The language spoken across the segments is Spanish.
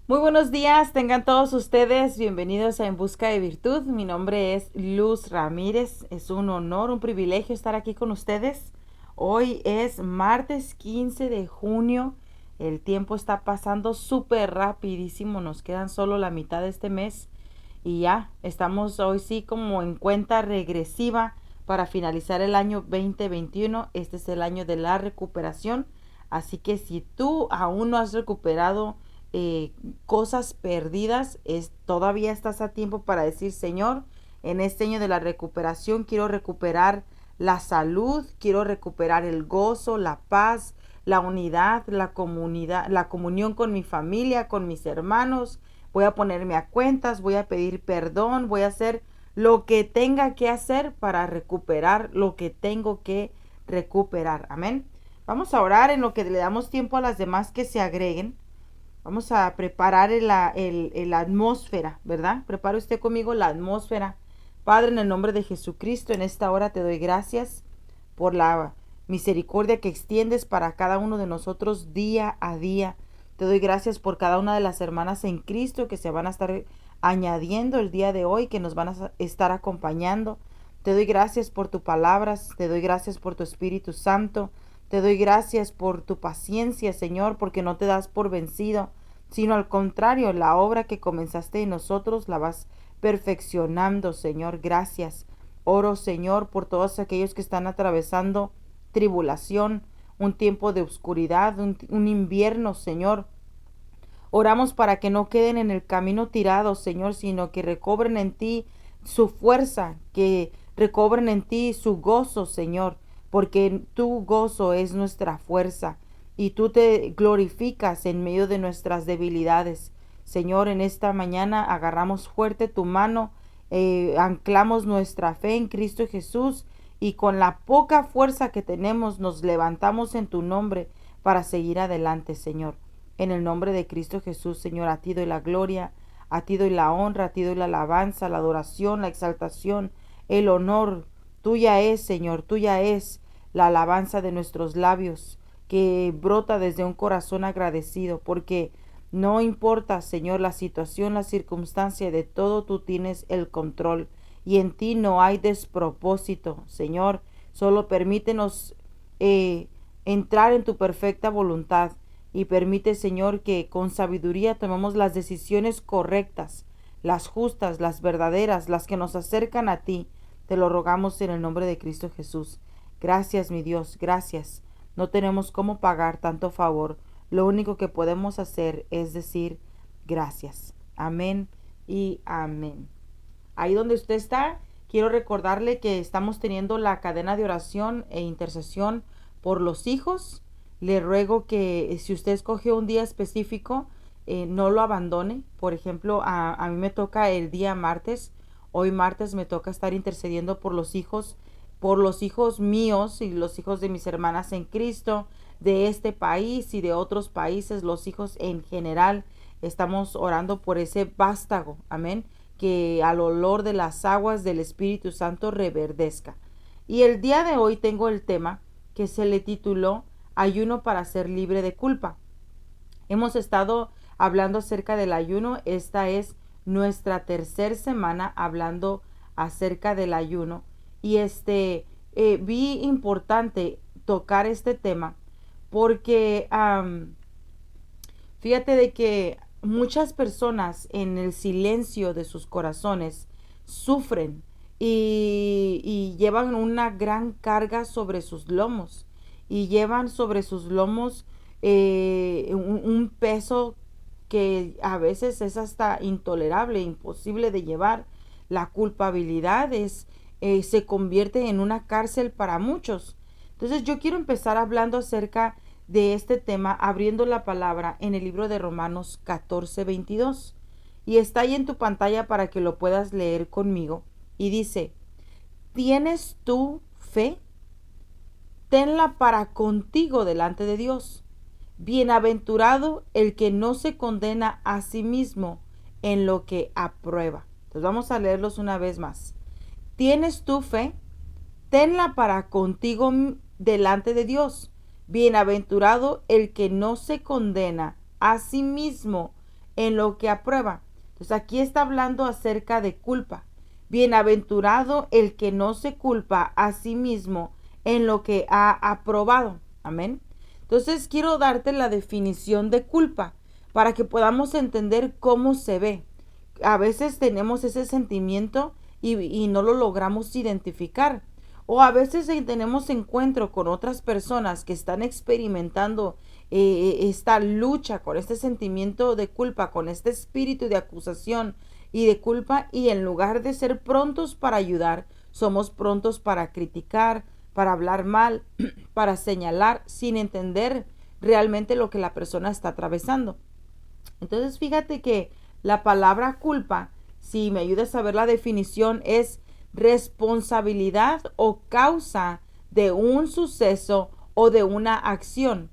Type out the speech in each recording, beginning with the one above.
Muy buenos días, tengan todos ustedes bienvenidos a En Busca de Virtud. Mi nombre es Luz Ramírez. Es un honor, un privilegio estar aquí con ustedes. Hoy es martes 15 de junio. El tiempo está pasando súper rapidísimo. Nos quedan solo la mitad de este mes y ya estamos hoy sí como en cuenta regresiva para finalizar el año 2021. Este es el año de la recuperación. Así que si tú aún no has recuperado eh, cosas perdidas, todavía estás a tiempo para decir: Señor, en este año de la recuperación quiero recuperar la salud, quiero recuperar el gozo, la paz, la unidad, la comunidad, la comunión con mi familia, con mis hermanos. Voy a ponerme a cuentas, voy a pedir perdón, voy a hacer lo que tenga que hacer para recuperar lo que tengo que recuperar. Amén. Vamos a orar en lo que le damos tiempo a las demás que se agreguen. Vamos a preparar la atmósfera, ¿verdad? Prepare usted conmigo la atmósfera. Padre, en el nombre de Jesucristo, en esta hora te doy gracias por la misericordia que extiendes para cada uno de nosotros día a día. Te doy gracias por cada una de las hermanas en Cristo que se van a estar añadiendo el día de hoy, que nos van a estar acompañando. Te doy gracias por tus palabras, te doy gracias por tu Espíritu Santo, te doy gracias por tu paciencia, Señor, porque no te das por vencido, sino al contrario, la obra que comenzaste en nosotros la vas perfeccionando, Señor. Gracias. Oro, Señor, por todos aquellos que están atravesando tribulación, un tiempo de oscuridad, un invierno, Señor. Oramos para que no queden en el camino tirados, Señor, sino que recobren en ti su fuerza, que recobren en ti su gozo, Señor, porque tu gozo es nuestra fuerza y tú te glorificas en medio de nuestras debilidades. Señor, en esta mañana agarramos fuerte tu mano, anclamos nuestra fe en Cristo Jesús y con la poca fuerza que tenemos nos levantamos en tu nombre para seguir adelante, Señor. En el nombre de Cristo Jesús, Señor, a ti doy la gloria, a ti doy la honra, a ti doy la alabanza, la adoración, la exaltación, el honor. Tuya es, Señor, tuya es la alabanza de nuestros labios, que brota desde un corazón agradecido, porque no importa, Señor, la situación, la circunstancia, de todo tú tienes el control y en ti no hay despropósito, Señor. Solo permítenos entrar en tu perfecta voluntad y permite, Señor, que con sabiduría tomemos las decisiones correctas, las justas, las verdaderas, las que nos acercan a ti. Te lo rogamos en el nombre de Cristo Jesús. Gracias, mi Dios, gracias. No tenemos cómo pagar tanto favor. Lo único que podemos hacer es decir gracias. Amén y amén. Ahí donde usted está, quiero recordarle que estamos teniendo la cadena de oración e intercesión por los hijos. Le ruego que si usted escogió un día específico, no lo abandone. Por ejemplo, a mí me toca el día martes. Hoy martes me toca estar intercediendo por los hijos míos y los hijos de mis hermanas en Cristo, de este país y de otros países, los hijos en general. Estamos orando por ese vástago, amén, que al olor de las aguas del Espíritu Santo reverdezca. Y el día de hoy tengo el tema que se le tituló Ayuno para ser libre de culpa. Hemos estado hablando acerca del ayuno. Esta es nuestra tercera semana hablando acerca del ayuno. Y vi importante tocar este tema porque fíjate de que muchas personas en el silencio de sus corazones sufren y llevan una gran carga sobre sus lomos y llevan sobre sus lomos un peso que a veces es hasta intolerable, imposible de llevar. La culpabilidad se convierte en una cárcel para muchos. Entonces yo quiero empezar hablando acerca de este tema, abriendo la palabra en el libro de Romanos 14:22. Y está ahí en tu pantalla para que lo puedas leer conmigo. Y dice: ¿tienes tú fe? Tenla para contigo delante de Dios. Bienaventurado el que no se condena a sí mismo en lo que aprueba. Entonces vamos a leerlos una vez más. ¿Tienes tu fe? Tenla para contigo delante de Dios. Bienaventurado el que no se condena a sí mismo en lo que aprueba. Entonces aquí está hablando acerca de culpa. Bienaventurado el que no se culpa a sí mismo en lo que ha aprobado. Amén. Entonces quiero darte la definición de culpa para que podamos entender cómo se ve. A veces tenemos ese sentimiento y no lo logramos identificar. O a veces tenemos encuentro con otras personas que están experimentando esta lucha con este sentimiento de culpa, con este espíritu de acusación y de culpa, y en lugar de ser prontos para ayudar, somos prontos para criticar, para hablar mal, para señalar sin entender realmente lo que la persona está atravesando. Entonces fíjate que la palabra culpa, si me ayudas a ver la definición, es responsabilidad o causa de un suceso o de una acción.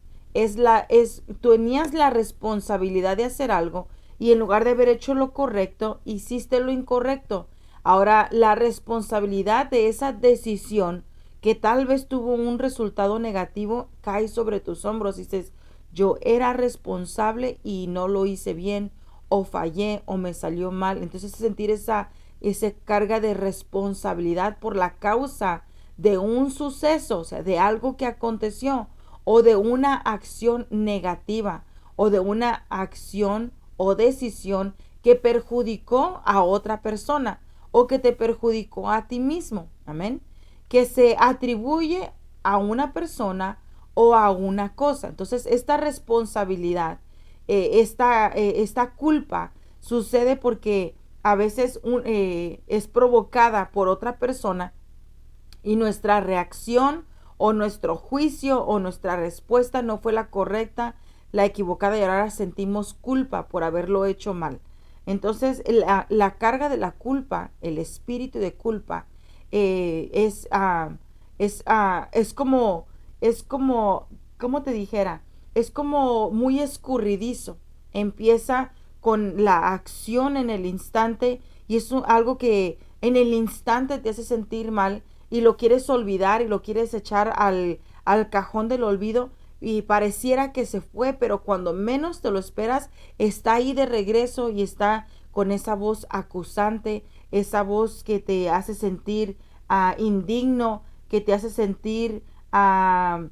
Tenías la responsabilidad de hacer algo y en lugar de haber hecho lo correcto, hiciste lo incorrecto. Ahora, la responsabilidad de esa decisión que tal vez tuvo un resultado negativo cae sobre tus hombros y dices, yo era responsable y no lo hice bien, o fallé, o me salió mal. Entonces sentir esa carga de responsabilidad por la causa de un suceso, o sea, de algo que aconteció, o de una acción negativa, o de una acción o decisión que perjudicó a otra persona, o que te perjudicó a ti mismo. Amén. Que se atribuye a una persona o a una cosa. Entonces, esta responsabilidad, esta culpa sucede porque a veces es provocada por otra persona y nuestra reacción o nuestro juicio o nuestra respuesta no fue la correcta, la equivocada, y ahora sentimos culpa por haberlo hecho mal. Entonces, la carga de la culpa, el espíritu de culpa, es como, ¿cómo te dijera? Es como muy escurridizo. Empieza con la acción en el instante y es algo que en el instante te hace sentir mal y lo quieres olvidar y lo quieres echar al cajón del olvido y pareciera que se fue, pero cuando menos te lo esperas, está ahí de regreso y está con esa voz acusante, esa voz que te hace sentir indigno, que te hace sentir, ¿cómo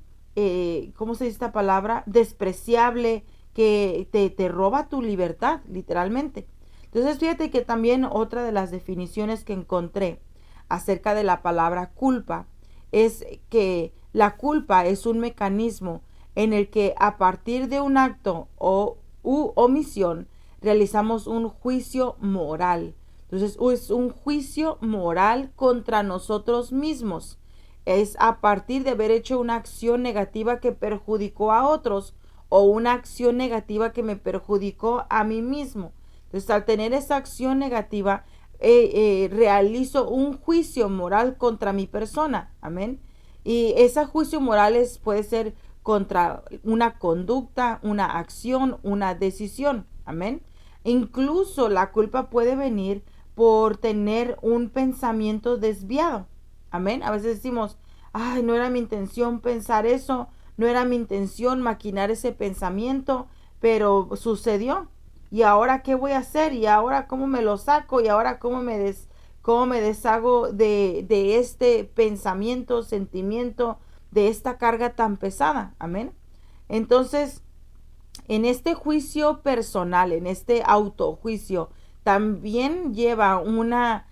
se dice esta palabra? Despreciable, que te roba tu libertad, literalmente. Entonces, fíjate que también otra de las definiciones que encontré acerca de la palabra culpa es que la culpa es un mecanismo en el que a partir de un acto u omisión realizamos un juicio moral. Entonces es un juicio moral contra nosotros mismos. Es a partir de haber hecho una acción negativa que perjudicó a otros o una acción negativa que me perjudicó a mí mismo. Entonces, al tener esa acción negativa, realizo un juicio moral contra mi persona. Amén. Y ese juicio moral puede ser contra una conducta, una acción, una decisión. Amén. Incluso la culpa puede venir por tener un pensamiento desviado. Amén. A veces decimos, ay, no era mi intención pensar eso, no era mi intención maquinar ese pensamiento, pero sucedió. ¿Y ahora qué voy a hacer? ¿Y ahora cómo me lo saco? ¿Y ahora cómo me deshago de este pensamiento, sentimiento, de esta carga tan pesada? Amén. Entonces, en este juicio personal, en este autojuicio, también lleva una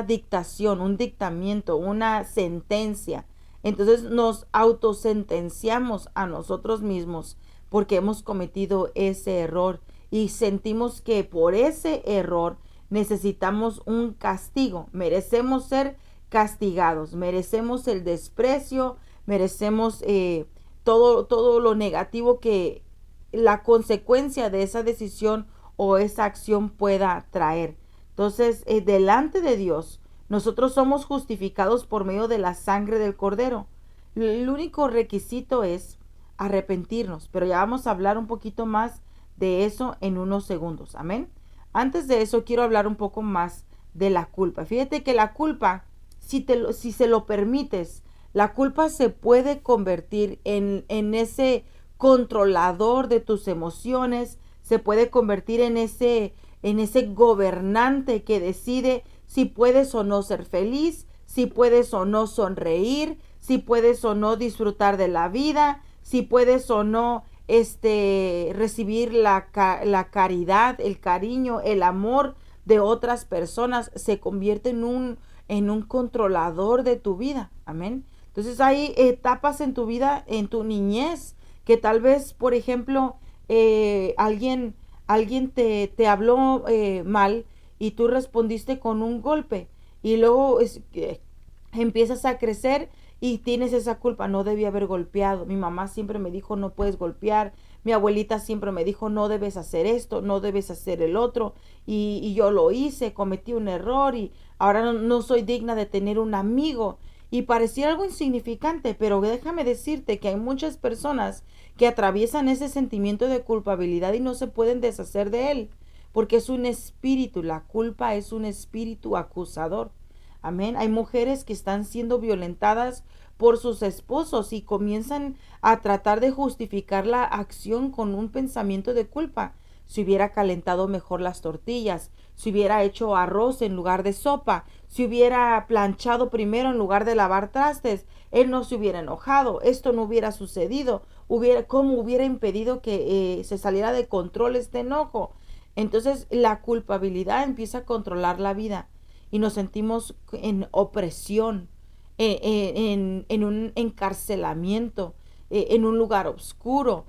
dictación, un dictamiento, una sentencia. Entonces nos autosentenciamos a nosotros mismos porque hemos cometido ese error y sentimos que por ese error necesitamos un castigo. Merecemos ser castigados, merecemos el desprecio, merecemos todo lo negativo que la consecuencia de esa decisión o esa acción pueda traer. Entonces, delante de Dios, nosotros somos justificados por medio de la sangre del Cordero. El único requisito es arrepentirnos, pero ya vamos a hablar un poquito más de eso en unos segundos. Amén. Antes de eso, quiero hablar un poco más de la culpa. Fíjate que la culpa, si se lo permites, la culpa se puede convertir en ese controlador de tus emociones, se puede convertir en ese gobernante que decide si puedes o no ser feliz, si puedes o no sonreír, si puedes o no disfrutar de la vida, si puedes o no recibir la caridad, el cariño, el amor de otras personas. Se convierte en un controlador de tu vida. Amén. Entonces hay etapas en tu vida, en tu niñez, que tal vez, por ejemplo, alguien te habló mal y tú respondiste con un golpe y luego empiezas a crecer y tienes esa culpa. No debí haber golpeado. Mi mamá siempre me dijo no puedes golpear. Mi abuelita siempre me dijo no debes hacer esto, no debes hacer el otro. Y yo lo hice, cometí un error y ahora no soy digna de tener un amigo. Y parecía algo insignificante, pero déjame decirte que hay muchas personas que atraviesan ese sentimiento de culpabilidad y no se pueden deshacer de él, porque es un espíritu, la culpa es un espíritu acusador. Amén. Hay mujeres que están siendo violentadas por sus esposos y comienzan a tratar de justificar la acción con un pensamiento de culpa. Si hubiera calentado mejor las tortillas, si hubiera hecho arroz en lugar de sopa, si hubiera planchado primero en lugar de lavar trastes, él no se hubiera enojado, esto no hubiera sucedido, cómo hubiera impedido que se saliera de control este enojo. Entonces la culpabilidad empieza a controlar la vida y nos sentimos en opresión, en un encarcelamiento, en un lugar oscuro,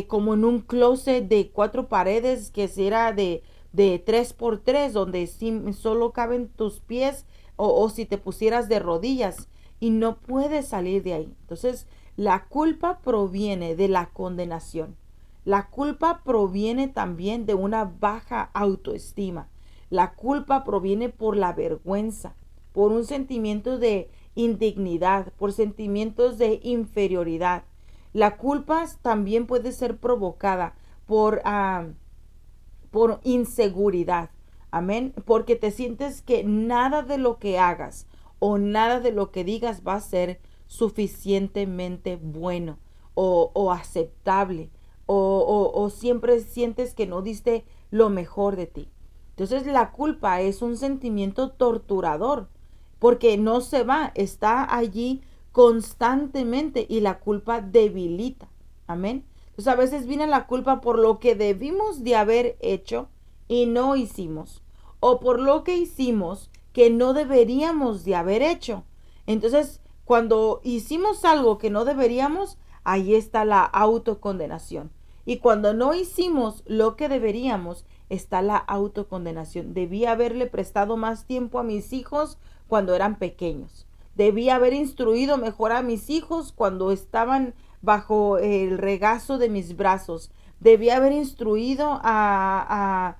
como en un closet de 4 paredes que será de 3 por 3, donde solo caben tus pies o si te pusieras de rodillas y no puedes salir de ahí. Entonces, la culpa proviene de la condenación. La culpa proviene también de una baja autoestima. La culpa proviene por la vergüenza, por un sentimiento de indignidad, por sentimientos de inferioridad. La culpa también puede ser provocada por inseguridad. Amén. Porque te sientes que nada de lo que hagas o nada de lo que digas va a ser suficientemente bueno o aceptable o siempre sientes que no diste lo mejor de ti. Entonces la culpa es un sentimiento torturador porque no se va, está allí constantemente y la culpa debilita. Amén. Entonces a veces viene la culpa por lo que debimos de haber hecho y no hicimos, o por lo que hicimos que no deberíamos de haber hecho. Entonces, cuando hicimos algo que no deberíamos, ahí está la autocondenación. Y cuando no hicimos lo que deberíamos, está la autocondenación. Debí haberle prestado más tiempo a mis hijos cuando eran pequeños. Debí haber instruido mejor a mis hijos cuando estaban bajo el regazo de mis brazos. Debí haber instruido a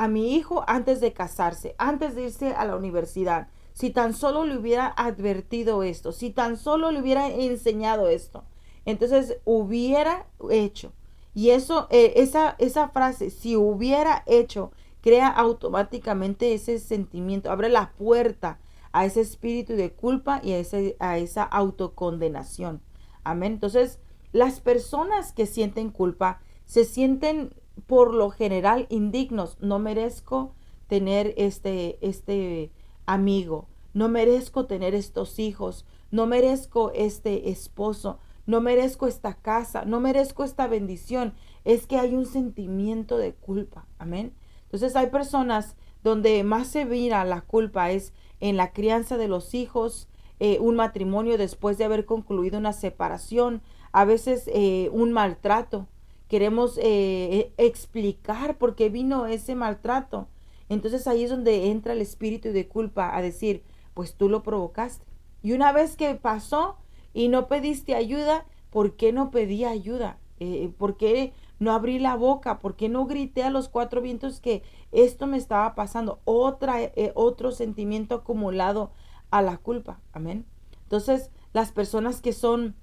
mi hijo antes de casarse, antes de irse a la universidad. Si tan solo le hubiera advertido esto, si tan solo le hubiera enseñado esto, entonces hubiera hecho. Y eso, esa frase, si hubiera hecho, crea automáticamente ese sentimiento, abre la puerta a ese espíritu de culpa y a esa autocondenación. Amén. Entonces, las personas que sienten culpa se sienten por lo general indignos. No merezco tener este amigo. No merezco tener estos hijos. No merezco este esposo. No merezco esta casa. No merezco esta bendición. Es que hay un sentimiento de culpa. Amén. Entonces hay personas donde más se mira la culpa es en la crianza de los hijos, un matrimonio después de haber concluido una separación, a veces un maltrato. Queremos explicar por qué vino ese maltrato. Entonces ahí es donde entra el espíritu de culpa a decir, pues tú lo provocaste. Y una vez que pasó y no pediste ayuda, ¿por qué no pedí ayuda? ¿Por qué no abrí la boca? ¿Por qué no grité a los 4 vientos que esto me estaba pasando? Otro sentimiento acumulado a la culpa. Amén. Entonces, las personas que son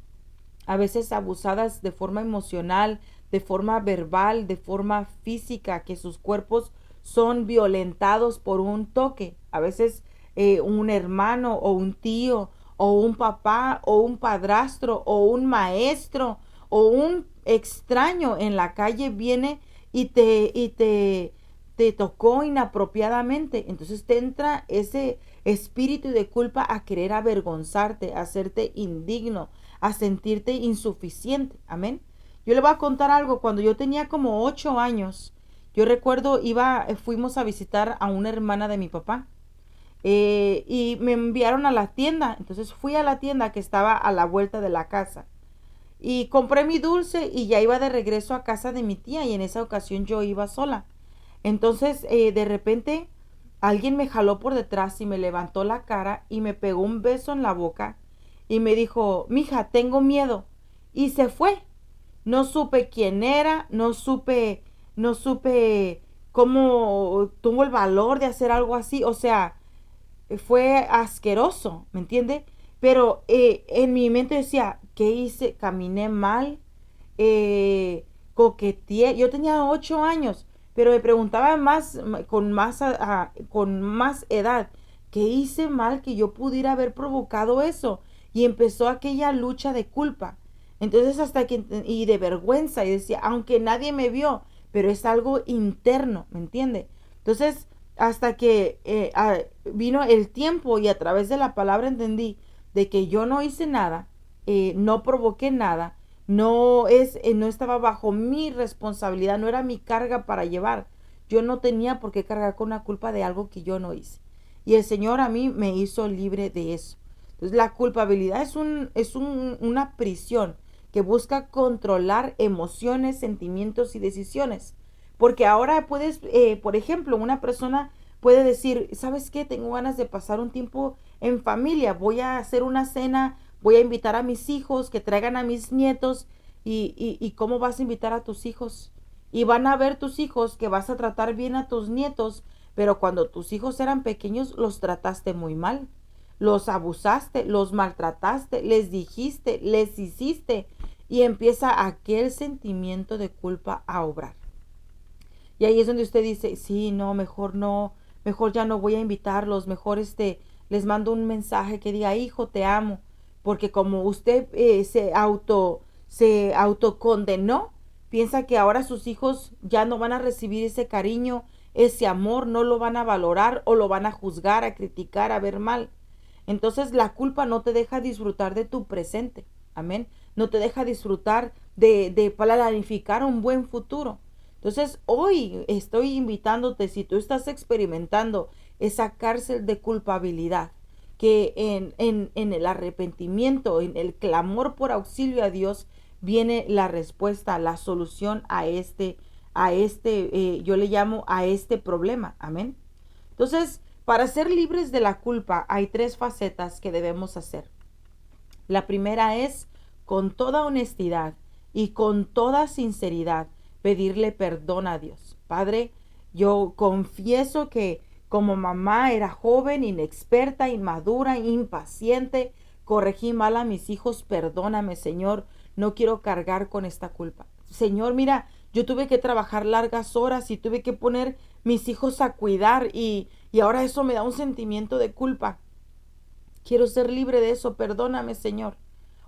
a veces abusadas de forma emocional, de forma verbal, de forma física, que sus cuerpos son violentados por un toque. A veces un hermano o un tío o un papá o un padrastro o un maestro o un extraño en la calle viene te tocó inapropiadamente. Entonces te entra ese espíritu de culpa a querer avergonzarte, a hacerte indigno, a sentirte insuficiente. Amén. Yo le voy a contar algo. Cuando yo tenía como 8 años, yo recuerdo fuimos a visitar a una hermana de mi papá. Y me enviaron a la tienda. Entonces fui a la tienda que estaba a la vuelta de la casa. Y compré mi dulce y ya iba de regreso a casa de mi tía y en esa ocasión yo iba sola. Entonces de repente alguien me jaló por detrás y me levantó la cara y me pegó un beso en la boca y me dijo, mija, tengo miedo. Y se fue. No supe quién era, no supe cómo tuvo el valor de hacer algo así. O sea, fue asqueroso, ¿me entiende? Pero en mi mente decía, ¿qué hice? Caminé mal, coqueteé. Yo tenía 8 años, pero me preguntaba con más edad, ¿qué hice mal que yo pudiera haber provocado eso? Y empezó aquella lucha de culpa. Entonces y de vergüenza, y decía, aunque nadie me vio, pero es algo interno, ¿me entiende? Entonces, hasta que vino el tiempo y a través de la palabra entendí de que yo no hice nada, no provoqué nada, no estaba bajo mi responsabilidad, no era mi carga para llevar. Yo no tenía por qué cargar con la culpa de algo que yo no hice. Y el Señor a mí me hizo libre de eso. Entonces la culpabilidad una prisión que busca controlar emociones, sentimientos y decisiones. Porque ahora puedes, por ejemplo, una persona puede decir, ¿sabes qué? Tengo ganas de pasar un tiempo en familia, voy a hacer una cena, voy a invitar a mis hijos, que traigan a mis nietos, y ¿cómo vas a invitar a tus hijos? Y van a ver tus hijos que vas a tratar bien a tus nietos, pero cuando tus hijos eran pequeños los trataste muy mal, los abusaste, los maltrataste, les dijiste, les hiciste, y empieza aquel sentimiento de culpa a obrar. Y ahí es donde usted dice, sí, no, mejor ya no voy a invitarlos, mejor les mando un mensaje que diga, hijo, te amo, porque como usted se autocondenó, piensa que ahora sus hijos ya no van a recibir ese cariño, ese amor, no lo van a valorar o lo van a juzgar, a criticar, a ver mal. Entonces la culpa no te deja disfrutar de tu presente, amén, no te deja disfrutar de planificar un buen futuro. Entonces, hoy estoy invitándote, si tú estás experimentando esa cárcel de culpabilidad, que en el arrepentimiento, en el clamor por auxilio a Dios, viene la respuesta, la solución yo le llamo a este problema. Amén. Entonces, para ser libres de la culpa, hay 3 facetas que debemos hacer. La primera es, con toda honestidad y con toda sinceridad, pedirle perdón a Dios. Padre, yo confieso que como mamá era joven, inexperta, inmadura, impaciente, corregí mal a mis hijos, perdóname, Señor, no quiero cargar con esta culpa. Señor, mira, yo tuve que trabajar largas horas y tuve que poner mis hijos a cuidar y ahora eso me da un sentimiento de culpa. Quiero ser libre de eso, perdóname, Señor.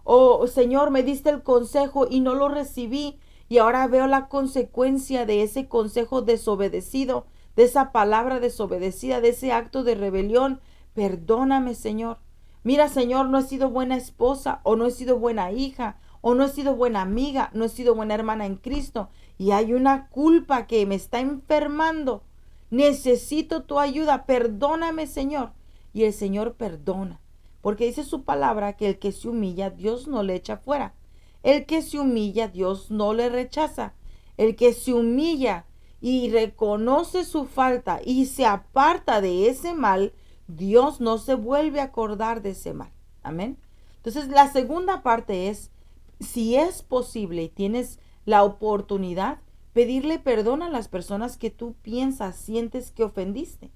Oh, Señor, me diste el consejo y no lo recibí y ahora veo la consecuencia de ese consejo desobedecido, de esa palabra desobedecida, de ese acto de rebelión. Perdóname, Señor. Mira, Señor, no he sido buena esposa o no he sido buena hija o no he sido buena amiga, no he sido buena hermana en Cristo y hay una culpa que me está enfermando. Necesito tu ayuda. Perdóname, Señor. Y el Señor perdona. Porque dice su palabra que el que se humilla, Dios no le echa fuera. El que se humilla, Dios no le rechaza. El que se humilla y reconoce su falta y se aparta de ese mal, Dios no se vuelve a acordar de ese mal. Amén. Entonces, la segunda parte es, si es posible y tienes la oportunidad, pedirle perdón a las personas que tú piensas, sientes que ofendiste,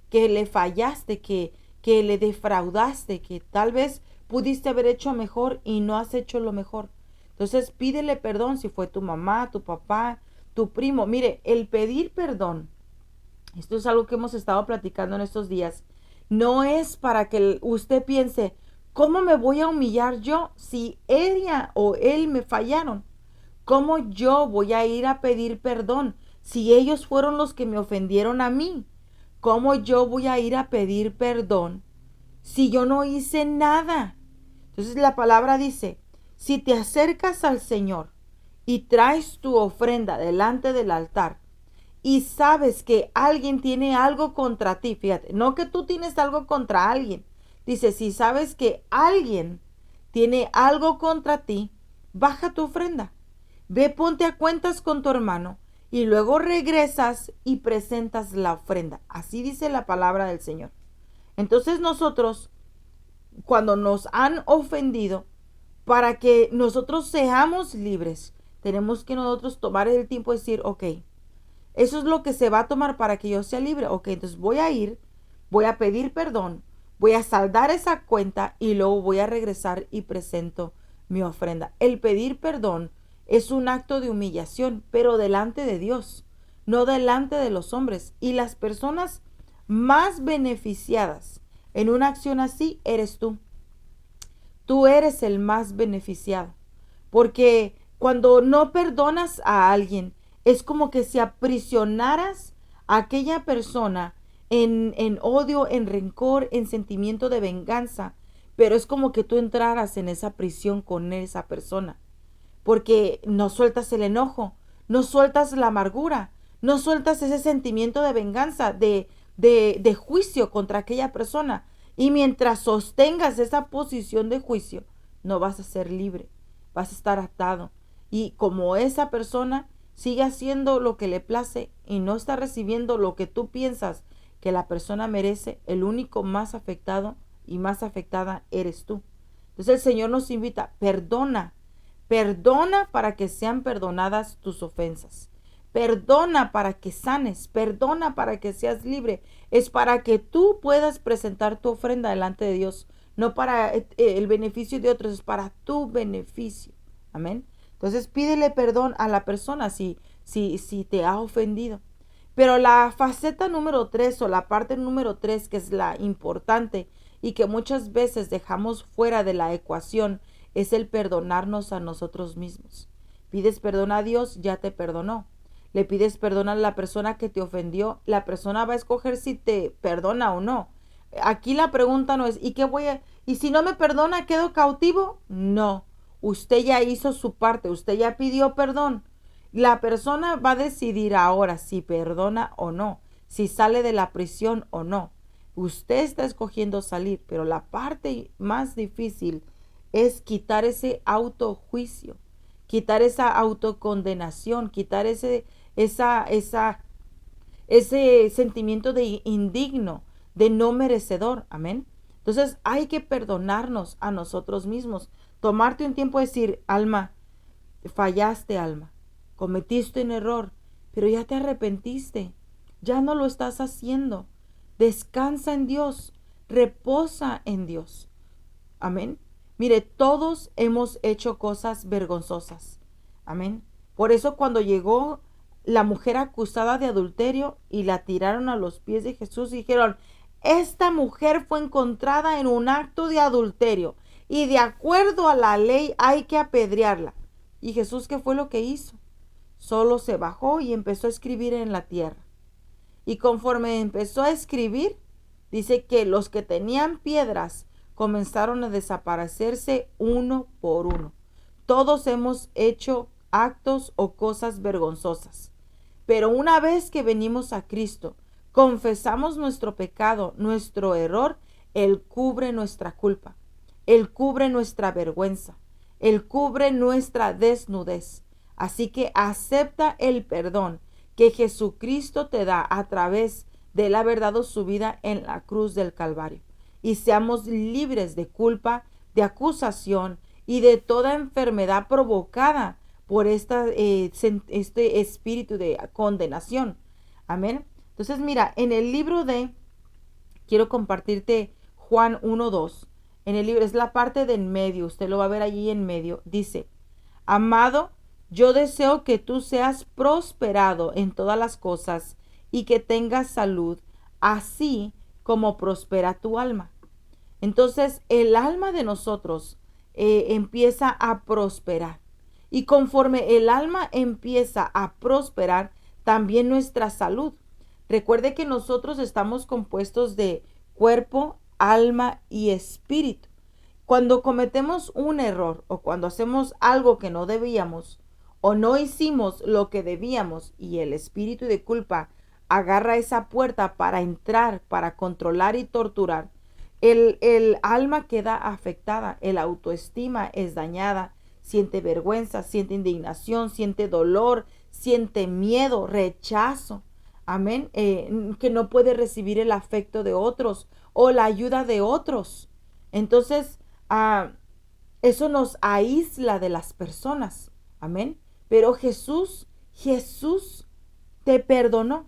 que le fallaste, que le defraudaste, que tal vez pudiste haber hecho mejor y no has hecho lo mejor. Entonces pídele perdón si fue tu mamá, tu papá, tu primo. Mire, el pedir perdón, esto es algo que hemos estado platicando en estos días, no es para que usted piense, ¿cómo me voy a humillar yo si ella o él me fallaron? ¿Cómo yo voy a ir a pedir perdón Si ellos fueron los que me ofendieron a mí, ¿cómo yo voy a ir a pedir perdón si yo no hice nada? Entonces la palabra dice, si te acercas al Señor y traes tu ofrenda delante del altar y sabes que alguien tiene algo contra ti, fíjate, no que tú tienes algo contra alguien, dice, si sabes que alguien tiene algo contra ti, baja tu ofrenda, ve, ponte a cuentas con tu hermano y luego regresas y presentas la ofrenda. Así dice la palabra del Señor. Entonces nosotros, cuando nos han ofendido, para que nosotros seamos libres, tenemos que nosotros tomar el tiempo de decir, ok, eso es lo que se va a tomar para que yo sea libre. Ok, entonces voy a ir, voy a pedir perdón, voy a saldar esa cuenta y luego voy a regresar y presento mi ofrenda. El pedir perdón es un acto de humillación, pero delante de Dios, no delante de los hombres. Y las personas más beneficiadas en una acción así eres tú. Tú eres el más beneficiado. Porque cuando no perdonas a alguien, es como que si aprisionaras a aquella persona en odio, en rencor, en sentimiento de venganza. Pero es como que tú entraras en esa prisión con esa persona. Porque no sueltas el enojo, no sueltas la amargura, no sueltas ese sentimiento de venganza, de juicio contra aquella persona. Y mientras sostengas esa posición de juicio, no vas a ser libre, vas a estar atado. Y como esa persona sigue haciendo lo que le place y no está recibiendo lo que tú piensas que la persona merece, el único más afectado y más afectada eres tú. Entonces el Señor nos invita, perdona, perdona para que sean perdonadas tus ofensas. Perdona para que sanes, perdona para que seas libre. Es para que tú puedas presentar tu ofrenda delante de Dios, no para el beneficio de otros, es para tu beneficio. Amén. Entonces pídele perdón a la persona si te ha ofendido. Pero la faceta número 3 o la parte número 3, que es la importante y que muchas veces dejamos fuera de la ecuación, es el perdonarnos a nosotros mismos. Pides perdón a Dios, ya te perdonó. Le pides perdón a la persona que te ofendió, la persona va a escoger si te perdona o no. Aquí la pregunta no es, ¿y si no me perdona, quedo cautivo? No, usted ya hizo su parte, usted ya pidió perdón. La persona va a decidir ahora si perdona o no, si sale de la prisión o no. Usted está escogiendo salir, pero la parte más difícil es quitar ese autojuicio, quitar esa autocondenación, quitar ese sentimiento de indigno, de no merecedor. Amén. Entonces hay que perdonarnos a nosotros mismos. Tomarte un tiempo de decir, alma, fallaste, alma. Cometiste un error, pero ya te arrepentiste. Ya no lo estás haciendo. Descansa en Dios. Reposa en Dios. Amén. Mire, todos hemos hecho cosas vergonzosas. Amén. Por eso cuando llegó la mujer acusada de adulterio y la tiraron a los pies de Jesús, dijeron, esta mujer fue encontrada en un acto de adulterio y de acuerdo a la ley hay que apedrearla. Y Jesús, ¿qué fue lo que hizo? Solo se bajó y empezó a escribir en la tierra. Y conforme empezó a escribir, dice que los que tenían piedras comenzaron a desaparecerse uno por uno. Todos hemos hecho actos o cosas vergonzosas. Pero una vez que venimos a Cristo, confesamos nuestro pecado, nuestro error, Él cubre nuestra culpa. Él cubre nuestra vergüenza. Él cubre nuestra desnudez. Así que acepta el perdón que Jesucristo te da a través de él haber dado su vida en la cruz del Calvario. Y seamos libres de culpa, de acusación y de toda enfermedad provocada por este espíritu de condenación. Amén. Entonces mira, en el libro quiero compartirte Juan 1:2. En el libro, es la parte de en medio, usted lo va a ver allí en medio. Dice, amado, yo deseo que tú seas prosperado en todas las cosas y que tengas salud, así como prospera tu alma. Entonces, el alma de nosotros empieza a prosperar. Y conforme el alma empieza a prosperar, también nuestra salud. Recuerde que nosotros estamos compuestos de cuerpo, alma y espíritu. Cuando cometemos un error o cuando hacemos algo que no debíamos o no hicimos lo que debíamos y el espíritu de culpa agarra esa puerta para entrar, para controlar y torturar, el alma queda afectada, el autoestima es dañada, siente vergüenza, siente indignación, siente dolor, siente miedo, rechazo. Amén. Que no puede recibir el afecto de otros o la ayuda de otros. Entonces, eso nos aísla de las personas. Amén. Pero Jesús te perdonó.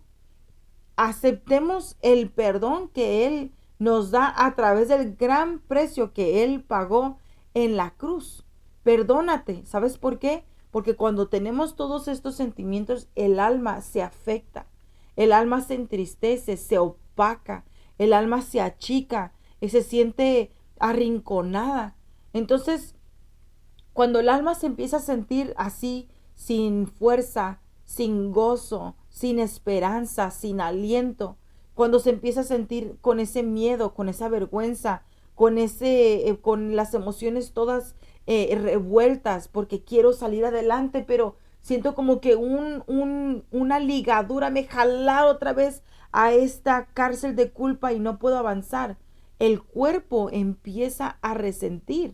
Aceptemos el perdón que Él nos da a través del gran precio que Él pagó en la cruz. Perdónate. ¿Sabes por qué? Porque cuando tenemos todos estos sentimientos, el alma se afecta. El alma se entristece, se opaca, el alma se achica, se siente arrinconada. Entonces, cuando el alma se empieza a sentir así, sin fuerza, sin gozo, sin esperanza, sin aliento, cuando se empieza a sentir con ese miedo, con esa vergüenza, con las emociones todas revueltas, porque quiero salir adelante, pero siento como que una ligadura me jala otra vez a esta cárcel de culpa y no puedo avanzar. El cuerpo empieza a resentir,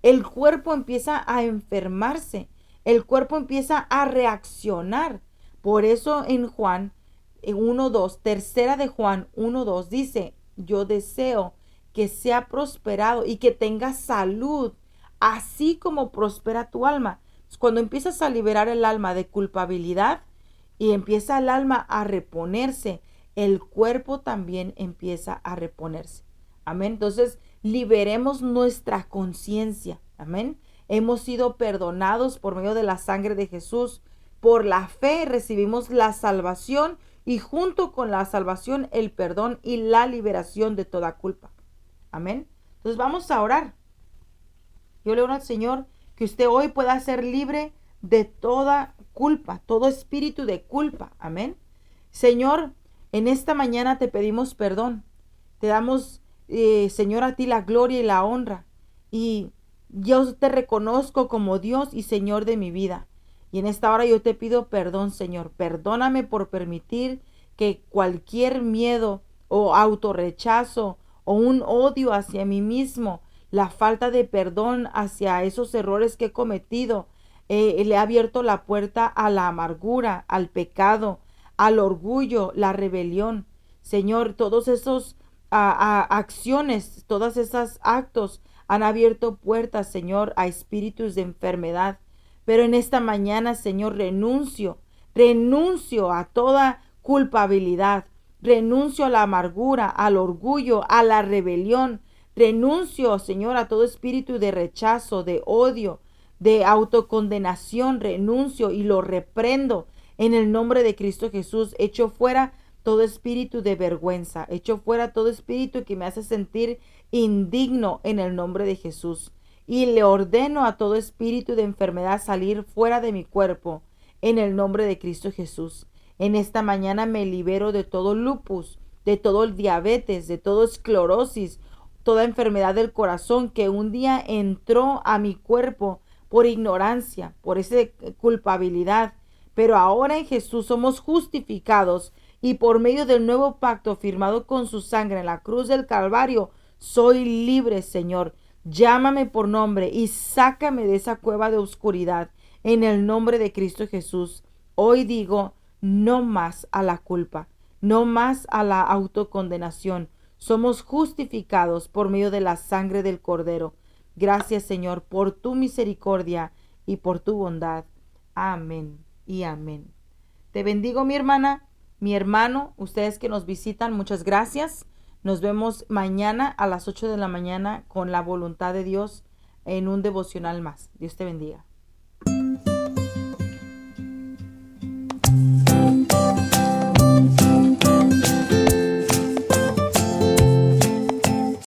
el cuerpo empieza a enfermarse, el cuerpo empieza a reaccionar. Por eso en Juan 1:2, tercera de Juan 1:2 dice, yo deseo que sea prosperado y que tenga salud, así como prospera tu alma. Cuando empiezas a liberar el alma de culpabilidad y empieza el alma a reponerse, el cuerpo también empieza a reponerse. Amén. Entonces, liberemos nuestra conciencia. Amén. Hemos sido perdonados por medio de la sangre de Jesús. Por la fe recibimos la salvación y junto con la salvación el perdón y la liberación de toda culpa. Amén. Entonces vamos a orar. Yo le oro al Señor que usted hoy pueda ser libre de toda culpa, todo espíritu de culpa. Amén. Señor, en esta mañana te pedimos perdón. Te damos, Señor, a ti la gloria y la honra. Y yo te reconozco como Dios y Señor de mi vida. Y en esta hora yo te pido perdón, Señor. Perdóname por permitir que cualquier miedo o autorrechazo o un odio hacia mí mismo, la falta de perdón hacia esos errores que he cometido, le ha abierto la puerta a la amargura, al pecado, al orgullo, la rebelión. Señor, todos esos acciones, todos esos actos han abierto puertas, Señor, a espíritus de enfermedad. Pero en esta mañana, Señor, renuncio a toda culpabilidad, renuncio a la amargura, al orgullo, a la rebelión, renuncio, Señor, a todo espíritu de rechazo, de odio, de autocondenación, renuncio y lo reprendo en el nombre de Cristo Jesús. Echo fuera todo espíritu de vergüenza, echo fuera todo espíritu que me hace sentir indigno en el nombre de Jesús. Y le ordeno a todo espíritu de enfermedad salir fuera de mi cuerpo en el nombre de Cristo Jesús. En esta mañana me libero de todo lupus, de todo el diabetes, de todo esclerosis, toda enfermedad del corazón que un día entró a mi cuerpo por ignorancia, por esa culpabilidad. Pero ahora en Jesús somos justificados y por medio del nuevo pacto firmado con su sangre en la cruz del Calvario, soy libre, Señor. Llámame por nombre y sácame de esa cueva de oscuridad en el nombre de Cristo Jesús. Hoy digo no más a la culpa, no más a la autocondenación. Somos justificados por medio de la sangre del Cordero. Gracias, Señor, por tu misericordia y por tu bondad. Amén y amén. Te bendigo, mi hermana, mi hermano, ustedes que nos visitan, muchas gracias. Nos vemos mañana a las 8 de la mañana con la voluntad de Dios en un devocional más. Dios te bendiga.